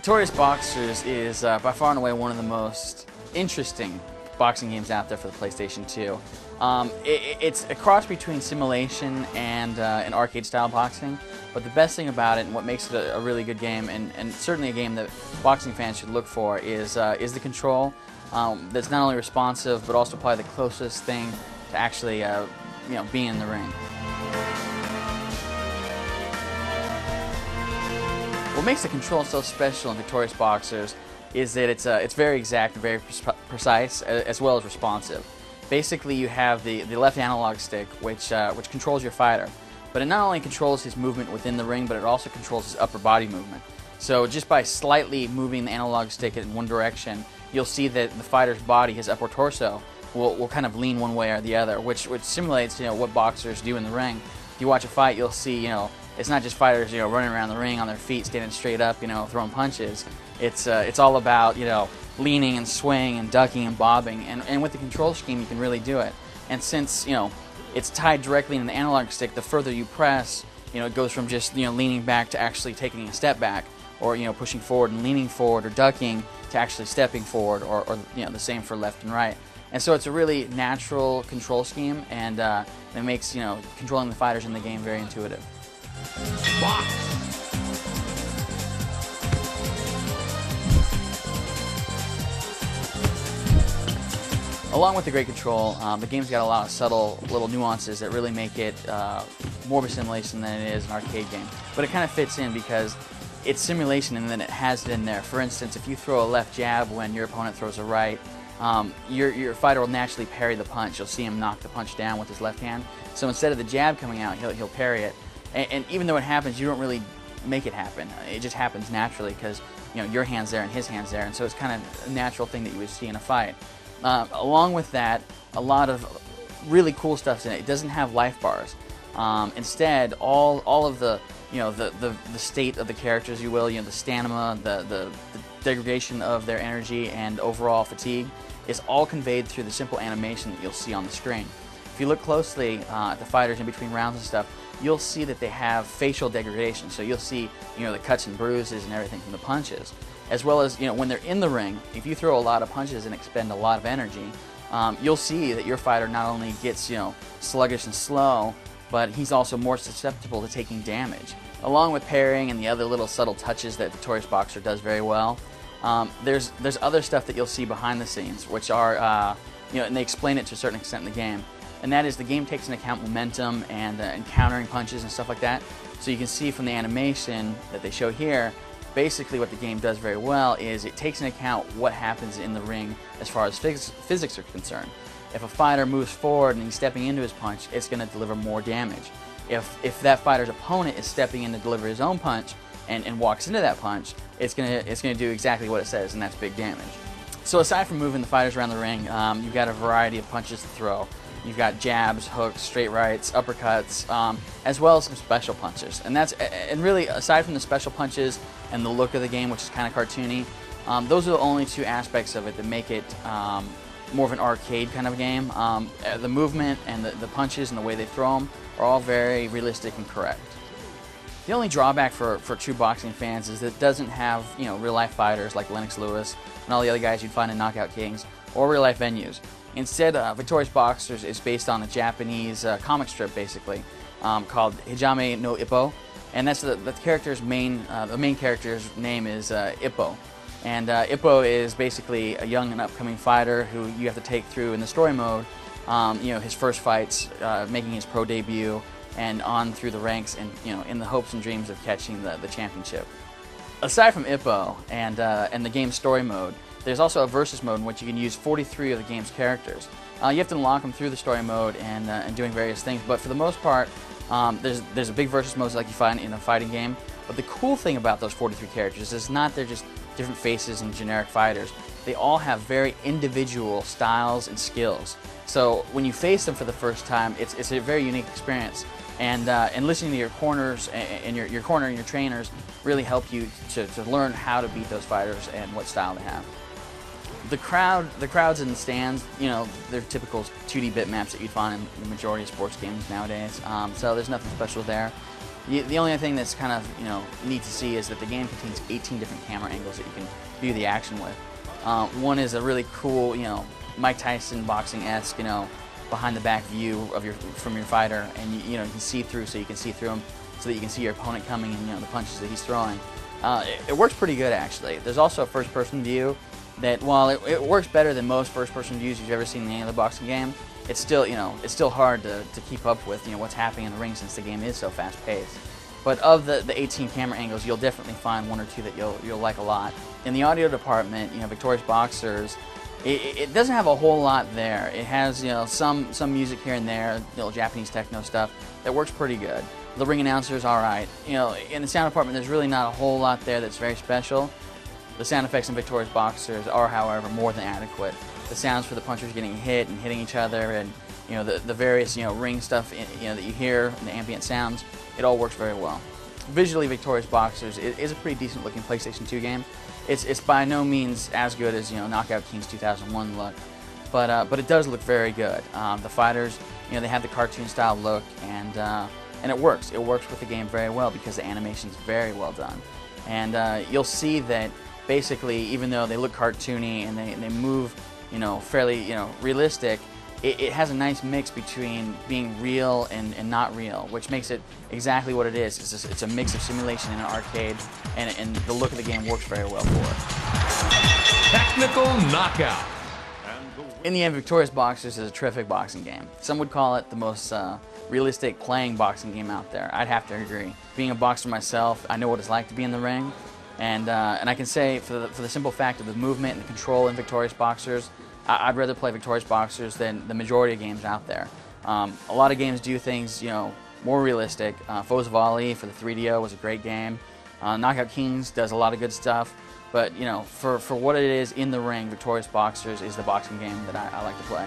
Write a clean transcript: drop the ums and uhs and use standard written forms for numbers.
Victorious Boxers is by far and away one of the most interesting boxing games out there for the PlayStation 2. It's a cross between simulation and an arcade-style boxing, but the best thing about it and what makes it a really good game, and certainly a game that boxing fans should look for, is the control that's not only responsive, but also probably the closest thing to actually being in the ring. What makes the control so special in Victorious Boxers is that it's very exact and very precise, as well as responsive. Basically, you have the left analog stick, which controls your fighter, but it not only controls his movement within the ring, but it also controls his upper body movement. So just by slightly moving the analog stick in one direction, you'll see that the fighter's body, his upper torso, will kind of lean one way or the other, which simulates what boxers do in the ring. If you watch a fight, you'll see it's not just fighters running around the ring on their feet, standing straight up, throwing punches. It's all about leaning and swaying and ducking and bobbing, and with the control scheme you can really do it. And since it's tied directly in the analog stick, the further you press, it goes from just leaning back to actually taking a step back, or pushing forward and leaning forward, or ducking to actually stepping forward, or the same for left and right. And so it's a really natural control scheme, and it makes controlling the fighters in the game very intuitive. Along with the great control, the game's got a lot of subtle little nuances that really make it more of a simulation than it is an arcade game. But it kind of fits in because it's simulation and then it has it in there. For instance, if you throw a left jab when your opponent throws a right, your fighter will naturally parry the punch. You'll see him knock the punch down with his left hand. So instead of the jab coming out, he'll parry it. And even though it happens, you don't really make it happen. It just happens naturally because your hand's there and his hand's there, and so it's kind of a natural thing that you would see in a fight. Along with that, a lot of really cool stuff's in it. It doesn't have life bars. Instead, all of the the state of the characters, you will, the stamina, the degradation of their energy, and overall fatigue is all conveyed through the simple animation that you'll see on the screen. If you look closely at the fighters in between rounds and stuff, you'll see that they have facial degradation. So you'll see the cuts and bruises and everything from the punches, as well as when they're in the ring. If you throw a lot of punches and expend a lot of energy, you'll see that your fighter not only gets sluggish and slow, but he's also more susceptible to taking damage. Along with parrying and the other little subtle touches that Victorious Boxer does very well, there's other stuff that you'll see behind the scenes, which are and they explain it to a certain extent in the game. And that is, the game takes into account momentum and countering punches and stuff like that. So you can see from the animation that they show here, basically what the game does very well is it takes into account what happens in the ring as far as physics are concerned. If a fighter moves forward and he's stepping into his punch, it's going to deliver more damage. If that fighter's opponent is stepping in to deliver his own punch and walks into that punch, it's going to do exactly what it says, and that's big damage. So aside from moving the fighters around the ring, you've got a variety of punches to throw. You've got jabs, hooks, straight rights, uppercuts, as well as some special punches. And really, aside from the special punches and the look of the game, which is kind of cartoony, those are the only two aspects of it that make it more of an arcade kind of game. The movement and the punches and the way they throw them are all very realistic and correct. The only drawback for true boxing fans is that it doesn't have real-life fighters like Lennox Lewis and all the other guys you'd find in Knockout Kings, or real-life venues. Instead, Victorious Boxers is based on a Japanese comic strip, basically, called Hajime no Ippo, and that's the main character's name is Ippo, and Ippo is basically a young and upcoming fighter who you have to take through in the story mode, his first fights, making his pro debut, and on through the ranks, and in the hopes and dreams of catching the championship. Aside from Ippo and the game's story mode, there's also a versus mode in which you can use 43 of the game's characters. You have to unlock them through the story mode and doing various things, but for the most part, there's a big versus mode like you find in a fighting game. But the cool thing about those 43 characters is not they're just different faces and generic fighters. They all have very individual styles and skills. So when you face them for the first time, it's a very unique experience. And listening to your corners and your corner and your trainers really help you to learn how to beat those fighters and what style they have. The crowds in the stands, they're typical 2D bitmaps that you'd find in the majority of sports games nowadays. So there's nothing special there. The only thing that's kind of neat to see is that the game contains 18 different camera angles that you can view the action with. One is a really cool, Mike Tyson boxing-esque, behind the back view of from your fighter, and you can see through, so you can see through him, so that you can see your opponent coming and the punches that he's throwing. It works pretty good actually. There's also a first-person view that, while it works better than most first-person views you've ever seen in any other boxing game, it's still it's still hard to keep up with what's happening in the ring, since the game is so fast-paced. But of the 18 camera angles, you'll definitely find one or two that you'll like a lot. In the audio department, Victorious Boxers, it doesn't have a whole lot there. It has some music here and there, Japanese techno stuff that works pretty good. The ring announcer's all right. In the sound department, there's really not a whole lot there that's very special. The sound effects in Victorious Boxers are, however, more than adequate. The sounds for the punchers getting hit and hitting each other, and the various ring stuff that you hear, and the ambient sounds, it all works very well. Visually, Victorious Boxers is a pretty decent looking PlayStation 2 game. It's by no means as good as Knockout Kings 2001 look, but it does look very good. The fighters, they have the cartoon style look, and it works. It works with the game very well because the animation's very well done. And you'll see that basically, even though they look cartoony and they move fairly realistic, it has a nice mix between being real and not real, which makes it exactly what it is. It's a mix of simulation and an arcade, and the look of the game works very well for it. Technical knockout. In the end, Victorious Boxers is a terrific boxing game. Some would call it the most realistic playing boxing game out there. I'd have to agree. Being a boxer myself, I know what it's like to be in the ring, and I can say for the simple fact of the movement and the control in Victorious Boxers, I'd rather play Victorious Boxers than the majority of games out there. A lot of games do things, more realistic. Foes of Ali for the 3DO was a great game. Knockout Kings does a lot of good stuff, but for what it is in the ring, Victorious Boxers is the boxing game that I like to play.